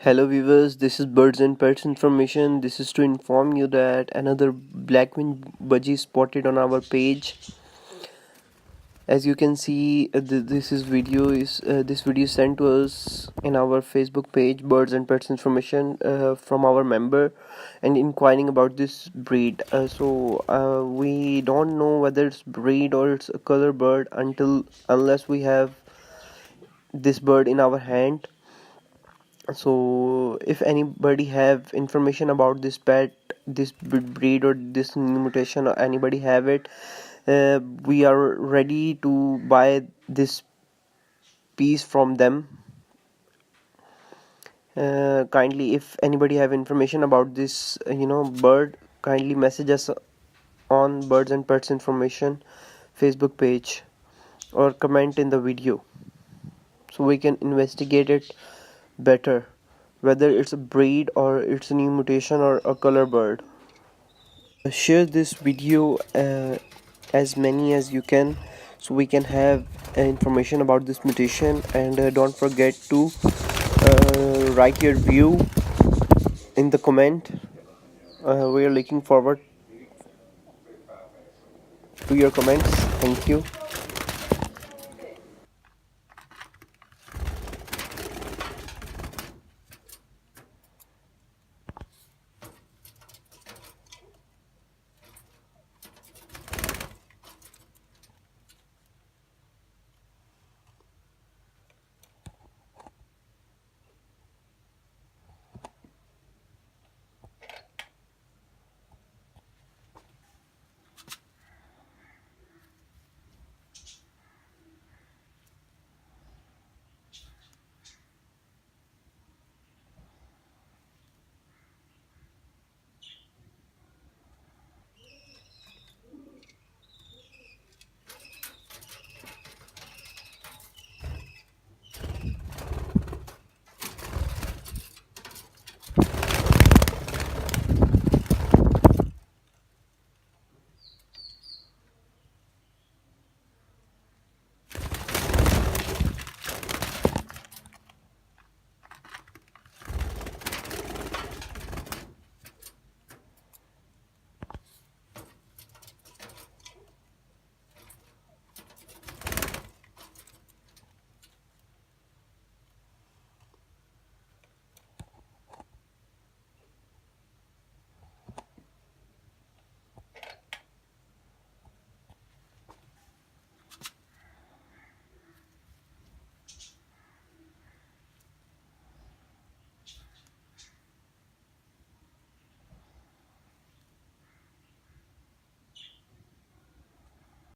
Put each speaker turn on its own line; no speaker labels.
Hello viewers, this is Birds and Pets Information. This is to inform you that another black-winged budgie spotted on our page. As you can see, this video is sent to us in our Facebook page, Birds and Pets Information, from our member, and inquiring about this breed. We don't know whether it's breed or it's a color bird unless we have this bird in our hand. So if anybody have information about this pet, this breed or this new mutation, or anybody have it, we are ready to buy this piece from them. Kindly, if anybody have information about this bird, kindly message us on Birds and Pets Information Facebook page or comment in the video so we can investigate it better, whether it's a breed or it's a new mutation or a color bird. Share this video as many as you can so we can have information about this mutation, and don't forget to write your view in the comment. We are looking forward to your comments. Thank you.